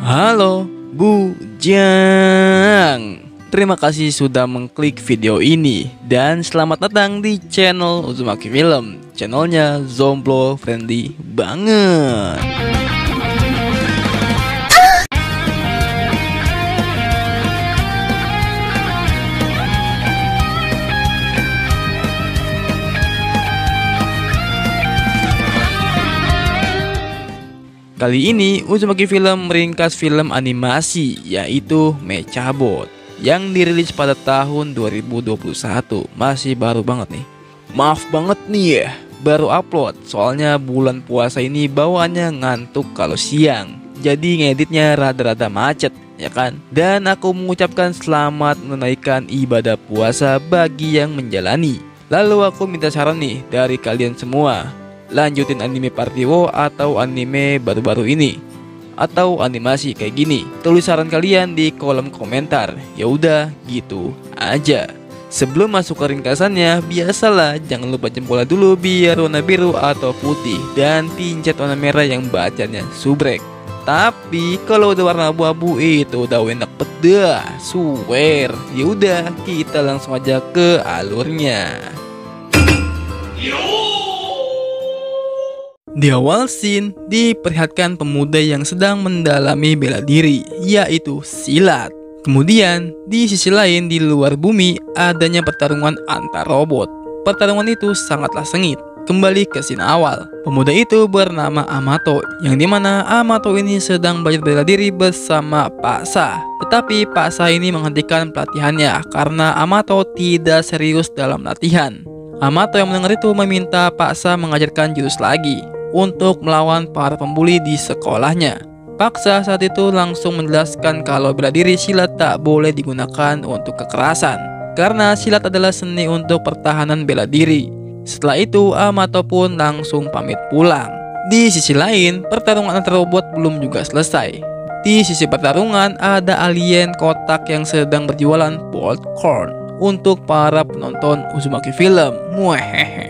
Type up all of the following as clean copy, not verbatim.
Halo Bujang, terima kasih sudah mengklik video ini dan selamat datang di channel Uzumaki Film. Channelnya Zomblo friendly banget. Kali ini Uzumaki Film meringkas film animasi yaitu Mechabot yang dirilis pada tahun 2021. Masih baru banget nih. Maaf banget nih ya, baru upload soalnya bulan puasa ini bawaannya ngantuk kalau siang. Jadi ngeditnya rada-rada macet ya kan. Dan aku mengucapkan selamat menunaikan ibadah puasa bagi yang menjalani. Lalu aku minta saran nih dari kalian semua. Lanjutin anime Partiwo atau anime baru-baru ini atau animasi kayak gini? Tulis saran kalian di kolom komentar. Ya udah gitu aja. Sebelum masuk ke ringkasannya, biasalah jangan lupa jempolnya dulu biar warna biru atau putih dan pincet warna merah yang bacanya subrek. Tapi kalau udah warna abu-abu itu udah enak pedah, swear. Ya udah kita langsung aja ke alurnya. Di awal scene diperlihatkan pemuda yang sedang mendalami bela diri, yaitu silat. Kemudian di sisi lain di luar bumi adanya pertarungan antar robot. Pertarungan itu sangatlah sengit. Kembali ke scene awal, pemuda itu bernama Amato, yang dimana Amato ini sedang belajar bela diri bersama Pak Sa. Tetapi Pak Sa ini menghentikan pelatihannya karena Amato tidak serius dalam latihan. Amato yang mendengar itu meminta Pak Sa mengajarkan jurus lagi untuk melawan para pembuli di sekolahnya. Paksa saat itu langsung menjelaskan kalau bela diri silat tak boleh digunakan untuk kekerasan, karena silat adalah seni untuk pertahanan bela diri. Setelah itu Amato pun langsung pamit pulang. Di sisi lain, pertarungan antar robot belum juga selesai. Di sisi pertarungan ada alien kotak yang sedang berjualan popcorn untuk para penonton Uzumaki Film. Muhehehe.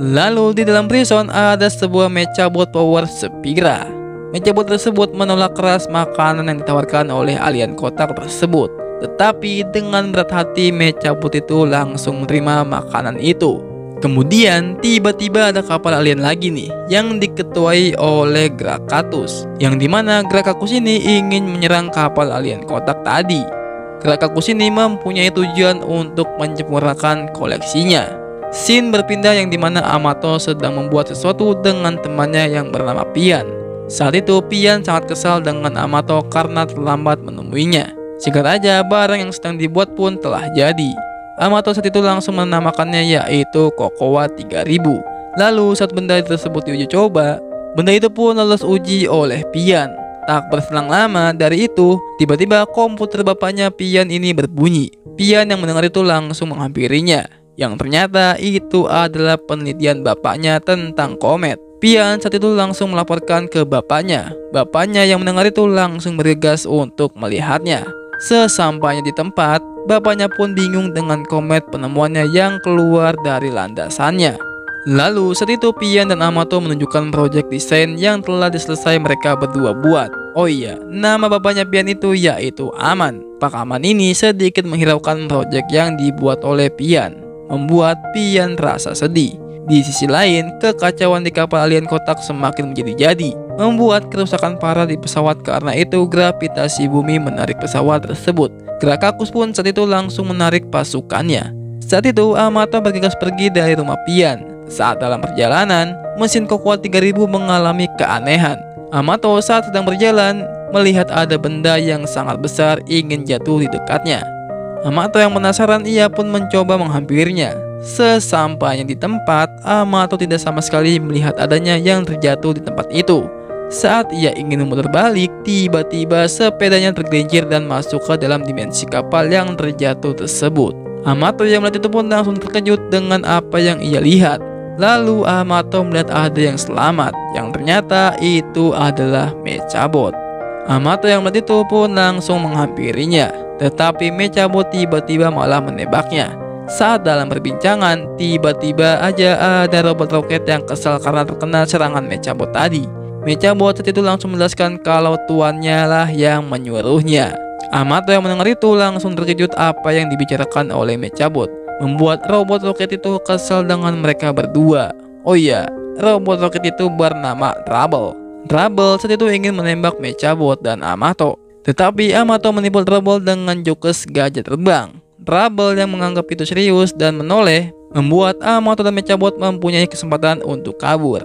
Lalu di dalam prison ada sebuah Mechabot Power Spira. Mechabot tersebut menolak keras makanan yang ditawarkan oleh alien kotak tersebut. Tetapi dengan berat hati Mechabot itu langsung menerima makanan itu. Kemudian tiba-tiba ada kapal alien lagi nih yang diketuai oleh Grakatus, yang dimana Grakatus ini ingin menyerang kapal alien kotak tadi. Grakatus ini mempunyai tujuan untuk menyempurnakan koleksinya. Scene berpindah yang dimana Amato sedang membuat sesuatu dengan temannya yang bernama Pian. Saat itu Pian sangat kesal dengan Amato karena terlambat menemuinya. Singkat aja barang yang sedang dibuat pun telah jadi. Amato saat itu langsung menamakannya yaitu Kokowa 3000. Lalu saat benda tersebut diuji coba, benda itu pun lolos uji oleh Pian. Tak berselang lama dari itu, tiba-tiba komputer bapaknya Pian ini berbunyi. Pian yang mendengar itu langsung menghampirinya, yang ternyata itu adalah penelitian bapaknya tentang komet. Pian saat itu langsung melaporkan ke bapaknya. Bapaknya yang mendengar itu langsung bergegas untuk melihatnya. Sesampainya di tempat, bapaknya pun bingung dengan komet penemuannya yang keluar dari landasannya. Lalu saat itu Pian dan Amato menunjukkan proyek desain yang telah diselesai mereka berdua buat. Oh iya, nama bapaknya Pian itu yaitu Aman. Pak Aman ini sedikit menghiraukan proyek yang dibuat oleh Pian, membuat Pian terasa sedih. Di sisi lain, kekacauan di kapal alien kotak semakin menjadi-jadi, membuat kerusakan parah di pesawat. Karena itu gravitasi bumi menarik pesawat tersebut. Grakakus pun saat itu langsung menarik pasukannya. Saat itu Amato bergegas pergi dari rumah Pian. Saat dalam perjalanan, mesin Kokowa 3000 mengalami keanehan. Amato saat sedang berjalan melihat ada benda yang sangat besar ingin jatuh di dekatnya. Amato yang penasaran, ia pun mencoba menghampirinya. Sesampainya di tempat, Amato tidak sama sekali melihat adanya yang terjatuh di tempat itu. Saat ia ingin memutar balik, tiba-tiba sepedanya tergelincir dan masuk ke dalam dimensi kapal yang terjatuh tersebut. Amato yang melihat itu pun langsung terkejut dengan apa yang ia lihat. Lalu Amato melihat ada yang selamat, yang ternyata itu adalah Mechabot. Amato yang melihat itu pun langsung menghampirinya. Tetapi Mechabot tiba-tiba malah menembaknya. Saat dalam perbincangan, tiba-tiba aja ada robot roket yang kesal karena terkena serangan Mechabot tadi. Mechabot saat itu langsung menjelaskan kalau tuannya lah yang menyuruhnya. Amato yang mendengar itu langsung terkejut apa yang dibicarakan oleh Mechabot, membuat robot roket itu kesal dengan mereka berdua. Oh iya, robot roket itu bernama Trouble. Trouble saat itu ingin menembak Mechabot dan Amato, tetapi Amato menipu Trouble dengan jokes gajah terbang. Trouble yang menganggap itu serius dan menoleh, membuat Amato dan Mechabot mempunyai kesempatan untuk kabur.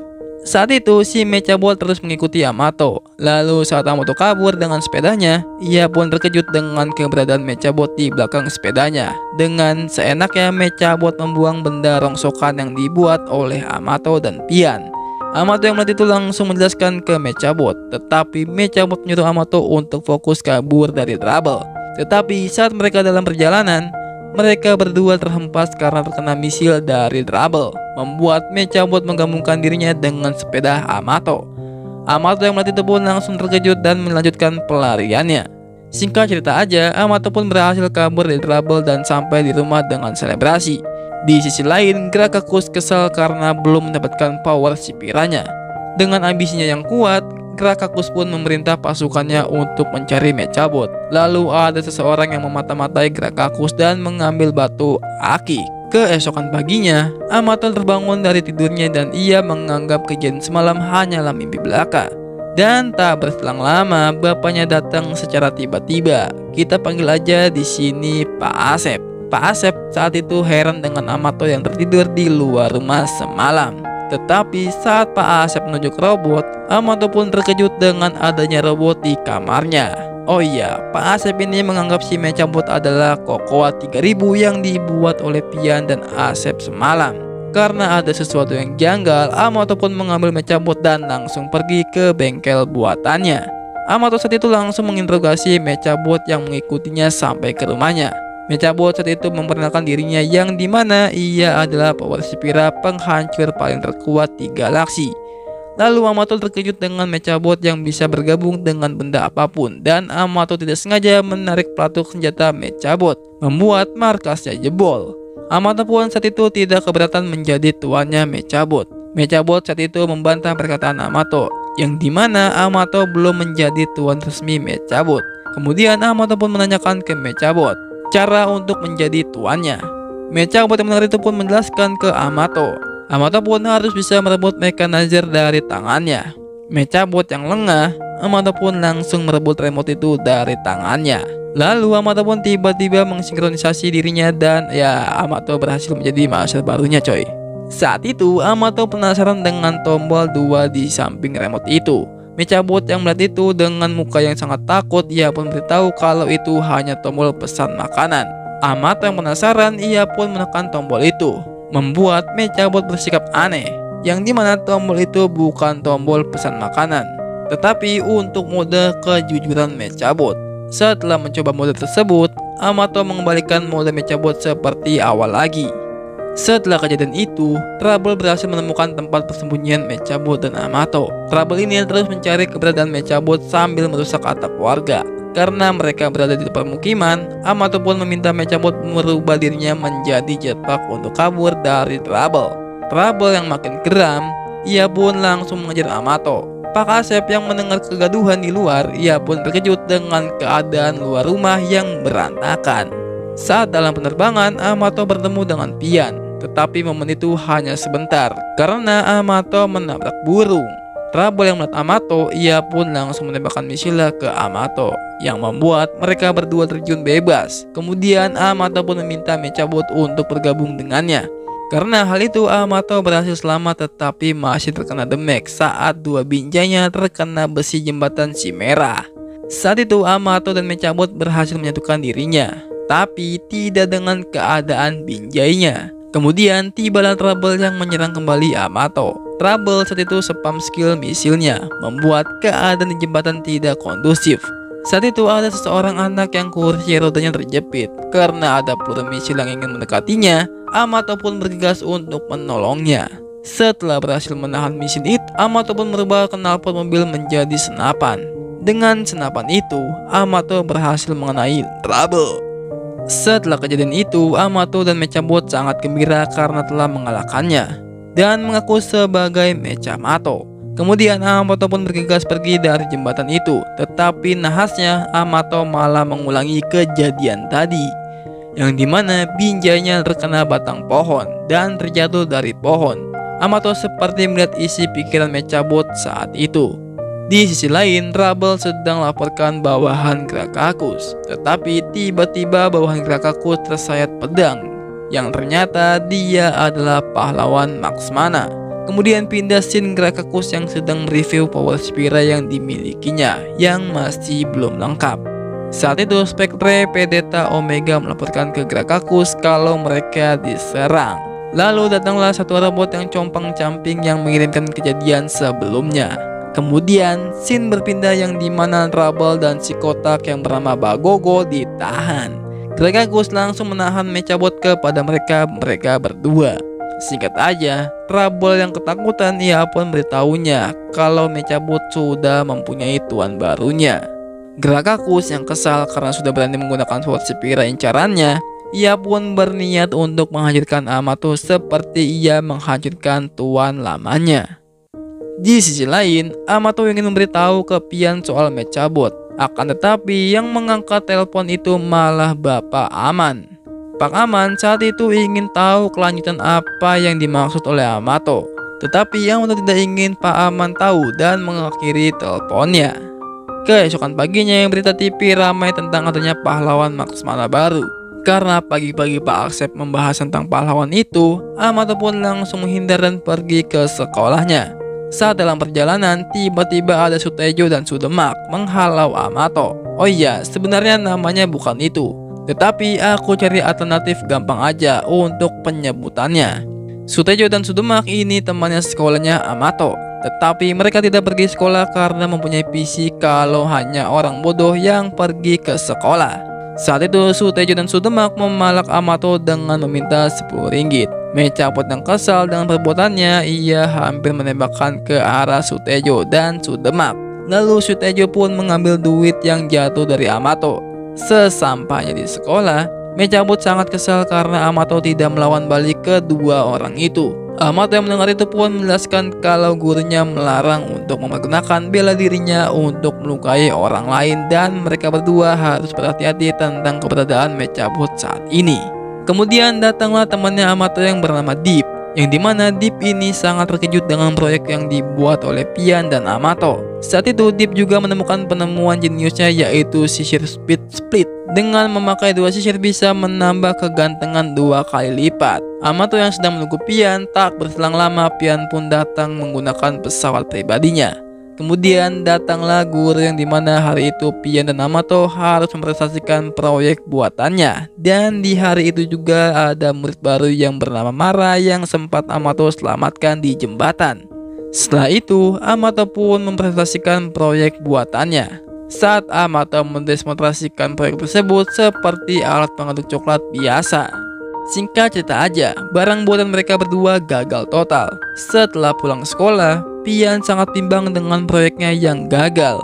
Saat itu si Mechabot terus mengikuti Amato. Lalu saat Amato kabur dengan sepedanya, ia pun terkejut dengan keberadaan Mechabot di belakang sepedanya. Dengan seenaknya Mechabot membuang benda rongsokan yang dibuat oleh Amato dan Pian. Amato yang melihat itu langsung menjelaskan ke Mechabot, tetapi Mechabot menyuruh Amato untuk fokus kabur dari Trouble. Tetapi saat mereka dalam perjalanan, mereka berdua terhempas karena terkena misil dari Trouble, membuat Mechabot menggabungkan dirinya dengan sepeda Amato. Amato yang melihat itu pun langsung terkejut dan melanjutkan pelariannya. Singkat cerita aja, Amato pun berhasil kabur dari Trouble dan sampai di rumah dengan selebrasi. Di sisi lain, Grakakus kesal karena belum mendapatkan power Sipiranya. Dengan ambisinya yang kuat, Grakakus pun memerintah pasukannya untuk mencari Mechabot. Lalu ada seseorang yang memata-matai Grakakus dan mengambil batu aki. Keesokan paginya, Amato terbangun dari tidurnya dan ia menganggap kejadian semalam hanyalah mimpi belaka. Dan tak berselang lama, bapaknya datang secara tiba-tiba. Kita panggil aja di sini Pak Asep. Pak Asep saat itu heran dengan Amato yang tertidur di luar rumah semalam. Tetapi saat Pak Asep menunjuk robot, Amato pun terkejut dengan adanya robot di kamarnya. Oh iya, Pak Asep ini menganggap si Mechabot adalah Kokoa 3000 yang dibuat oleh Pian dan Asep semalam. Karena ada sesuatu yang janggal, Amato pun mengambil Mechabot dan langsung pergi ke bengkel buatannya. Amato saat itu langsung menginterogasi Mechabot yang mengikutinya sampai ke rumahnya. Mechabot saat itu memperkenalkan dirinya yang dimana ia adalah Power Sipira penghancur paling terkuat di galaksi. Lalu Amato terkejut dengan Mechabot yang bisa bergabung dengan benda apapun, dan Amato tidak sengaja menarik pelatuk senjata Mechabot, membuat markasnya jebol. Amato pun saat itu tidak keberatan menjadi tuannya Mechabot. Mechabot saat itu membantah perkataan Amato, yang dimana Amato belum menjadi tuan resmi Mechabot. Kemudian Amato pun menanyakan ke Mechabot cara untuk menjadi tuannya. Mechabot yang mendengar itu pun menjelaskan ke Amato. Amato pun harus bisa merebut mechanizer dari tangannya. Mechabot yang lengah, Amato pun langsung merebut remote itu dari tangannya. Lalu Amato pun tiba-tiba mensinkronisasi dirinya dan ya Amato berhasil menjadi master barunya coy. Saat itu Amato penasaran dengan tombol 2 di samping remote itu. Mechabot yang melihat itu dengan muka yang sangat takut, ia pun beritahu kalau itu hanya tombol pesan makanan. Amato yang penasaran, ia pun menekan tombol itu, membuat Mechabot bersikap aneh, yang dimana tombol itu bukan tombol pesan makanan, tetapi untuk mode kejujuran Mechabot. Setelah mencoba mode tersebut, Amato mengembalikan mode Mechabot seperti awal lagi. Setelah kejadian itu, Trouble berhasil menemukan tempat persembunyian Mechabot dan Amato. Trouble ini terus mencari keberadaan Mechabot sambil merusak atap warga. Karena mereka berada di permukiman, Amato pun meminta Mechabot merubah dirinya menjadi jetpack untuk kabur dari Trouble. Trouble yang makin geram, ia pun langsung mengejar Amato. Pak Asep yang mendengar kegaduhan di luar, ia pun terkejut dengan keadaan luar rumah yang berantakan. Saat dalam penerbangan, Amato bertemu dengan Pian. Tetapi momen itu hanya sebentar karena Amato menabrak burung. Trouble yang melihat Amato, ia pun langsung menembakkan misilnya ke Amato, yang membuat mereka berdua terjun bebas. Kemudian Amato pun meminta Mechabot untuk bergabung dengannya. Karena hal itu Amato berhasil selamat, tetapi masih terkena damage saat dua binjainya terkena besi jembatan Chimera. Saat itu Amato dan Mechabot berhasil menyatukan dirinya, tapi tidak dengan keadaan binjainya. Kemudian tibalah Trouble yang menyerang kembali Amato. Trouble saat itu spam skill misilnya, membuat keadaan di jembatan tidak kondusif. Saat itu ada seseorang anak yang kursi rodanya terjepit. Karena ada peluru misil yang ingin mendekatinya, Amato pun bergegas untuk menolongnya. Setelah berhasil menahan misil itu, Amato pun merubah knalpot mobil menjadi senapan. Dengan senapan itu, Amato berhasil mengenai Trouble. Setelah kejadian itu, Amato dan Mechabot sangat gembira karena telah mengalahkannya dan mengaku sebagai Mechamato. Kemudian Amato pun bergegas pergi dari jembatan itu. Tetapi nahasnya Amato malah mengulangi kejadian tadi, yang dimana binjainya terkena batang pohon dan terjatuh dari pohon. Amato seperti melihat isi pikiran Mechabot saat itu. Di sisi lain, Rubble sedang laporkan bawahan Grakakus. Tetapi tiba-tiba bawahan Grakakus tersayat pedang, yang ternyata dia adalah pahlawan Max Mana. Kemudian pindah scene Grakakus yang sedang mereview power Spira yang dimilikinya yang masih belum lengkap. Saat itu Spectre Pedeta Omega melaporkan ke Grakakus kalau mereka diserang. Lalu datanglah satu robot yang compang-camping yang mengirimkan kejadian sebelumnya. Kemudian scene berpindah yang dimana Rubble dan si kotak yang bernama Bagogo ditahan. Grakakus langsung menahan Mechabot kepada mereka berdua. Singkat aja, Rubble yang ketakutan ia pun beritahunya kalau Mechabot sudah mempunyai tuan barunya. Grakakus yang kesal karena sudah berani menggunakan Sword Spira incarannya, ia pun berniat untuk menghancurkan Amato seperti ia menghancurkan tuan lamanya. Di sisi lain, Amato ingin memberitahu ke Pian soal Mechabot. Akan tetapi yang mengangkat telepon itu malah Bapak Aman. Pak Aman saat itu ingin tahu kelanjutan apa yang dimaksud oleh Amato. Tetapi Amato tidak ingin Pak Aman tahu dan mengakhiri teleponnya. Keesokan paginya yang berita TV ramai tentang adanya pahlawan Max Mana baru. Karena pagi-pagi Pak Aksep membahas tentang pahlawan itu, Amato pun langsung menghindar dan pergi ke sekolahnya. Saat dalam perjalanan, tiba-tiba ada Sutejo dan Sudemak menghalau Amato. Oh iya, sebenarnya namanya bukan itu. Tetapi aku cari alternatif gampang aja untuk penyebutannya. Sutejo dan Sudemak ini temannya sekolahnya Amato. Tetapi mereka tidak pergi sekolah karena mempunyai visi kalau hanya orang bodoh yang pergi ke sekolah. Saat itu Sutejo dan Sudemak memalak Amato dengan meminta 10 ringgit. Mechabot yang kesal dengan perbuatannya, ia hampir menembakkan ke arah Sutejo dan Sudemak. Lalu Sutejo pun mengambil duit yang jatuh dari Amato. Sesampainya di sekolah, Mechabot sangat kesal karena Amato tidak melawan balik kedua orang itu. Amato yang mendengar itu pun menjelaskan kalau gurunya melarang untuk mempergunakan bela dirinya untuk melukai orang lain dan mereka berdua harus berhati-hati tentang keberadaan Mechabot saat ini. Kemudian datanglah temannya Amato yang bernama Deep, yang dimana Deep ini sangat terkejut dengan proyek yang dibuat oleh Pian dan Amato. Saat itu Deep juga menemukan penemuan jeniusnya yaitu sisir speed split. Dengan memakai 2 sisir bisa menambah kegantengan 2 kali lipat. Amato yang sedang menunggu Pian, tak berselang lama Pian pun datang menggunakan pesawat pribadinya. Kemudian datanglah guru yang dimana hari itu Pian dan Amato harus mempresentasikan proyek buatannya. Dan di hari itu juga ada murid baru yang bernama Mara yang sempat Amato selamatkan di jembatan. Setelah itu Amato pun mempresentasikan proyek buatannya. Saat Amato mendemonstrasikan proyek tersebut seperti alat pengaduk coklat biasa. Singkat cerita aja, barang buatan mereka berdua gagal total. Setelah pulang sekolah, Pian sangat bimbang dengan proyeknya yang gagal.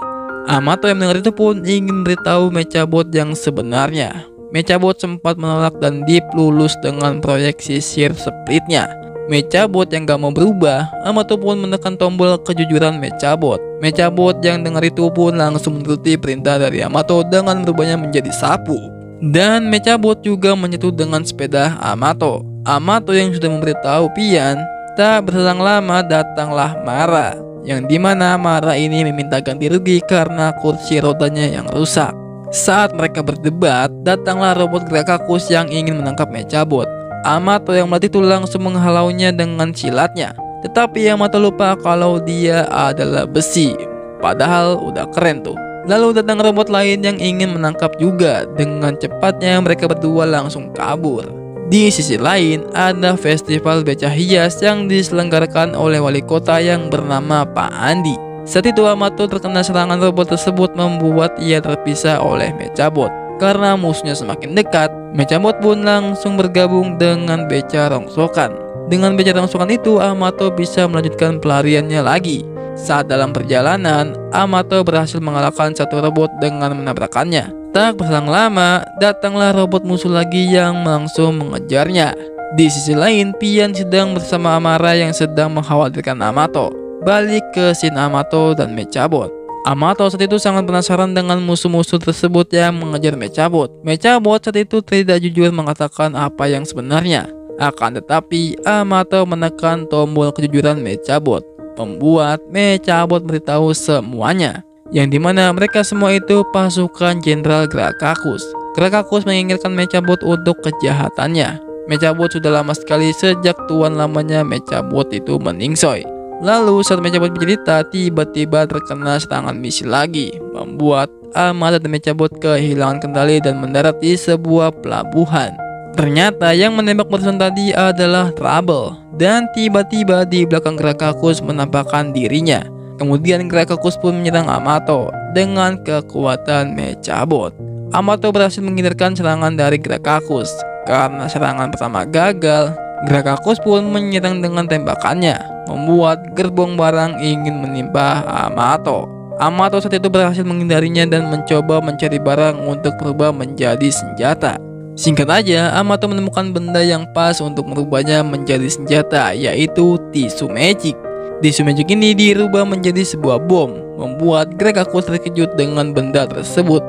Amato yang mendengar itu pun ingin memberitahu Mechabot yang sebenarnya. Mechabot sempat menolak dan Deep lulus dengan proyek sisir splitnya. Mechabot yang gak mau berubah, Amato pun menekan tombol kejujuran Mechabot. Mechabot yang dengar itu pun langsung menuruti perintah dari Amato dengan merubahnya menjadi sapu. Dan Mechabot juga menyatu dengan sepeda Amato. Amato yang sudah memberitahu Pian, tak berselang lama datanglah Mara, yang dimana Mara ini meminta ganti rugi karena kursi rodanya yang rusak. Saat mereka berdebat, datanglah robot Grakakus yang ingin menangkap Mechabot. Amato yang mati itu langsung menghalaunya dengan silatnya. Tetapi Amato lupa kalau dia adalah besi. Padahal udah keren tuh. Lalu datang robot lain yang ingin menangkap juga. Dengan cepatnya mereka berdua langsung kabur. Di sisi lain ada festival beca hias yang diselenggarakan oleh wali kota yang bernama Pak Andi. Saat itu Amato terkena serangan robot tersebut membuat ia terpisah oleh Mechabot. Karena musuhnya semakin dekat, Mechabot pun langsung bergabung dengan beca rongsokan. Dengan beca rongsokan itu Amato bisa melanjutkan pelariannya lagi. Saat dalam perjalanan, Amato berhasil mengalahkan satu robot dengan menabrakannya. Tak berselang lama, datanglah robot musuh lagi yang langsung mengejarnya. Di sisi lain, Pian sedang bersama Amara yang sedang mengkhawatirkan Amato. balik ke Shin Amato dan Mechabot. Amato saat itu sangat penasaran dengan musuh-musuh tersebut yang mengejar Mechabot. Mechabot saat itu tidak jujur mengatakan apa yang sebenarnya. Akan tetapi Amato menekan tombol kejujuran Mechabot, membuat Mechabot beritahu semuanya, yang dimana mereka semua itu pasukan Jenderal Grakakus. Grakakus menginginkan Mechabot untuk kejahatannya. Mechabot sudah lama sekali sejak tuan lamanya Mechabot itu meningsoi. Lalu saat Mechabot bercerita, tiba-tiba terkena serangan misi lagi, membuat Amato dan Mechabot kehilangan kendali dan mendarat di sebuah pelabuhan. Ternyata yang menembak barusan tadi adalah Trouble, dan tiba-tiba di belakang Grakakus menampakkan dirinya. Kemudian Grakakus pun menyerang Amato dengan kekuatan Mechabot. Amato berhasil menghindarkan serangan dari Grakakus. Karena serangan pertama gagal, Grakakus pun menyerang dengan tembakannya, membuat gerbong barang ingin menimpa Amato. Amato saat itu berhasil menghindarinya dan mencoba mencari barang untuk berubah menjadi senjata. Singkat aja, Amato menemukan benda yang pas untuk merubahnya menjadi senjata, yaitu tisu magic. Tisu magic ini dirubah menjadi sebuah bom, membuat Grakakus terkejut dengan benda tersebut.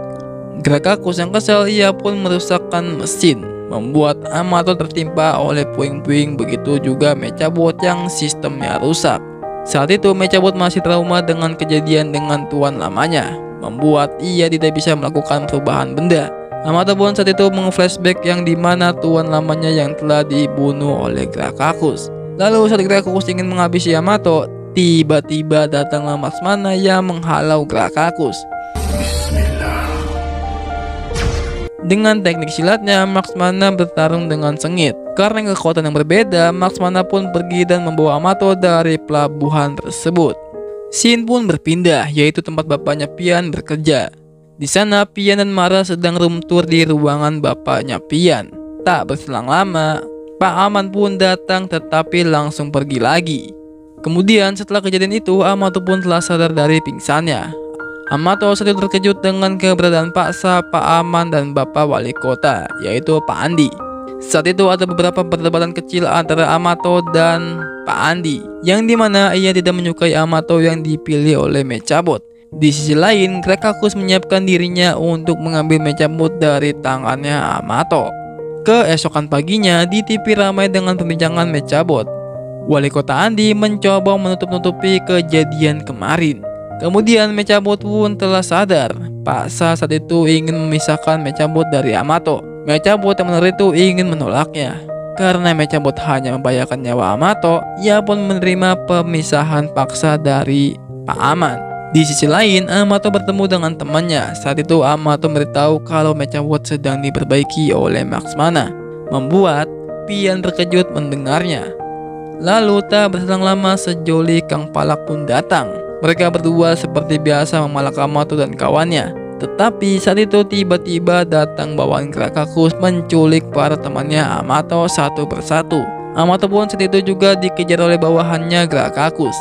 Grakakus yang kesal, ia pun merusakkan mesin, membuat Amato tertimpa oleh puing-puing, begitu juga Mechabot yang sistemnya rusak. Saat itu Mechabot masih trauma dengan kejadian dengan tuan lamanya, membuat ia tidak bisa melakukan perubahan benda. Amato pun saat itu meng-flashback yang dimana tuan lamanya yang telah dibunuh oleh Grakakus. Lalu saat Grakakus ingin menghabisi Amato, tiba-tiba datanglah Lakshmana yang menghalau Grakakus. Dengan teknik silatnya, Lakshmana bertarung dengan sengit. Karena kekuatan yang berbeda, Lakshmana pun pergi dan membawa Amato dari pelabuhan tersebut. Scene pun berpindah, yaitu tempat bapaknya Pian bekerja. Di sana Pian dan Mara sedang room tour di ruangan bapaknya Pian. Tak berselang lama, Pak Aman pun datang tetapi langsung pergi lagi. Kemudian setelah kejadian itu, Amato pun telah sadar dari pingsannya. Amato saat itu terkejut dengan keberadaan paksa Pak Aman dan Bapak Wali Kota, yaitu Pak Andi. Saat itu ada beberapa perdebatan kecil antara Amato dan Pak Andi, yang dimana ia tidak menyukai Amato yang dipilih oleh Mechabot. Di sisi lain, Grakakus menyiapkan dirinya untuk mengambil Mechabot dari tangannya Amato. Keesokan paginya, di TV ramai dengan pembincangan Mechabot. Wali Kota Andi mencoba menutup-nutupi kejadian kemarin. Kemudian Mechabot pun telah sadar. Paksa saat itu ingin memisahkan Mechabot dari Amato. Mechabot yang benar itu ingin menolaknya. Karena Mechabot hanya membahayakan nyawa Amato, ia pun menerima pemisahan paksa dari Pak Aman. Di sisi lain, Amato bertemu dengan temannya. Saat itu Amato memberitahu kalau Mechabot sedang diperbaiki oleh Lakshmana, membuat Pian terkejut mendengarnya. Lalu tak berselang lama, Sejoli Kang Palak pun datang. Mereka berdua seperti biasa memalak Amato dan kawannya. Tetapi saat itu tiba-tiba datang bawaan Grakakus menculik para temannya Amato satu persatu. Amato pun saat itu juga dikejar oleh bawahannya Grakakus.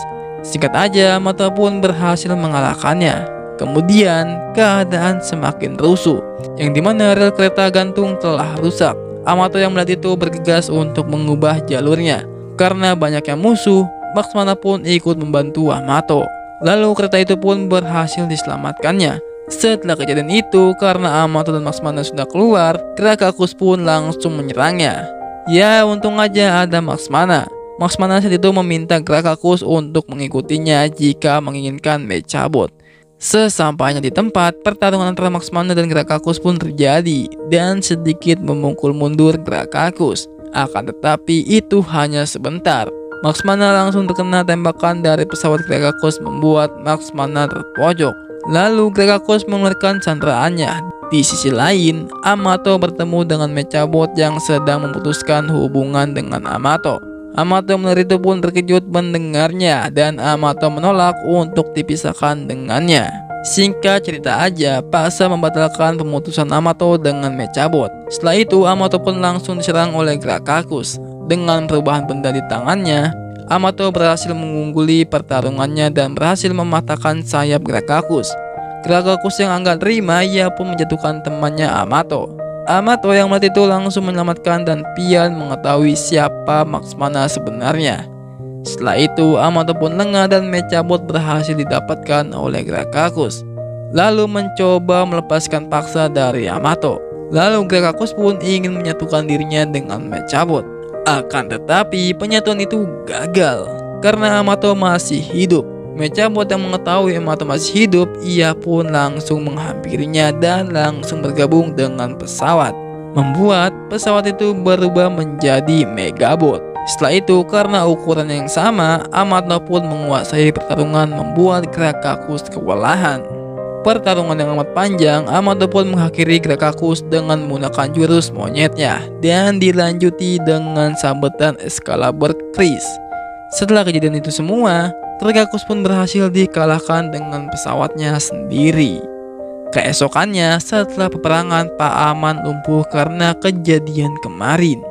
Singkat aja, Amato pun berhasil mengalahkannya. Kemudian keadaan semakin rusuh, yang dimana rel kereta gantung telah rusak. Amato yang melihat itu bergegas untuk mengubah jalurnya. Karena banyaknya musuh, Lakshmana pun ikut membantu Amato. Lalu kereta itu pun berhasil diselamatkannya. Setelah kejadian itu, karena Amato dan Lakshmana sudah keluar, Grakakus pun langsung menyerangnya. Ya, untung aja ada Lakshmana. Lakshmana saat itu meminta Grakakus untuk mengikutinya jika menginginkan Mechabot. Sesampainya di tempat, pertarungan antara Lakshmana dan Grakakus pun terjadi dan sedikit memukul mundur Grakakus. Akan tetapi itu hanya sebentar. Lakshmana langsung terkena tembakan dari pesawat Grakakus, membuat Lakshmana terpojok. Lalu Grakakus mengeluarkan sandraannya. Di sisi lain, Amato bertemu dengan Mechabot yang sedang memutuskan hubungan dengan Amato. Amato melihat itu pun terkejut mendengarnya, dan Amato menolak untuk dipisahkan dengannya. Singkat cerita aja, paksa membatalkan pemutusan Amato dengan Mechabot. Setelah itu, Amato pun langsung diserang oleh Grakakus. Dengan perubahan benda di tangannya, Amato berhasil mengungguli pertarungannya dan berhasil mematahkan sayap Grakakus. Grakakus yang enggak terima, ia pun menjatuhkan temannya Amato. Amato yang melihat itu langsung menyelamatkan, dan Pian mengetahui siapa Lakshmana sebenarnya. Setelah itu Amato pun lengah dan Mechabot berhasil didapatkan oleh Grakakus, lalu mencoba melepaskan paksa dari Amato. Lalu Grakakus pun ingin menyatukan dirinya dengan Mechabot. Akan tetapi penyatuan itu gagal karena Amato masih hidup. Mechabot yang mengetahui Amato masih hidup, ia pun langsung menghampirinya dan langsung bergabung dengan pesawat, membuat pesawat itu berubah menjadi Megabot. Setelah itu karena ukuran yang sama, Amato pun menguasai pertarungan, membuat Grakakus kewalahan. Pertarungan yang amat panjang, Amato pun mengakhiri Grakakus dengan menggunakan jurus monyetnya dan dilanjuti dengan sabetan Excalibur Chris. Setelah kejadian itu semua, Grakakus pun berhasil dikalahkan dengan pesawatnya sendiri. Keesokannya, setelah peperangan, Pak Aman lumpuh karena kejadian kemarin.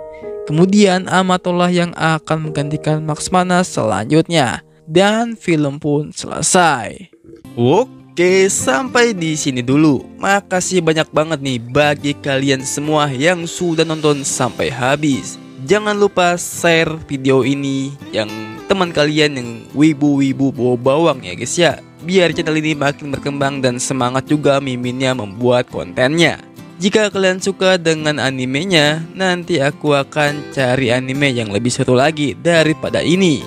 Kemudian Amato lah yang akan menggantikan Max Mana selanjutnya, dan film pun selesai. Oke, sampai di sini dulu. Makasih banyak banget nih bagi kalian semua yang sudah nonton sampai habis. Jangan lupa share video ini yang teman kalian yang wibu-wibu bawa bawang ya guys ya, biar channel ini makin berkembang dan semangat juga miminnya membuat kontennya. Jika kalian suka dengan animenya, nanti aku akan cari anime yang lebih seru lagi daripada ini.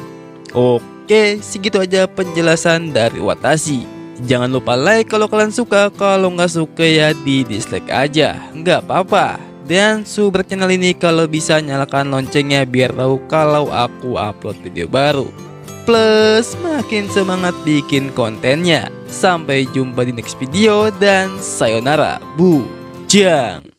Oke, segitu aja penjelasan dari Watashi. Jangan lupa like kalau kalian suka, kalau nggak suka ya di dislike aja, nggak apa-apa. Dan subscribe channel ini kalau bisa, nyalakan loncengnya biar tahu kalau aku upload video baru. Plus makin semangat bikin kontennya. Sampai jumpa di next video dan sayonara bujang.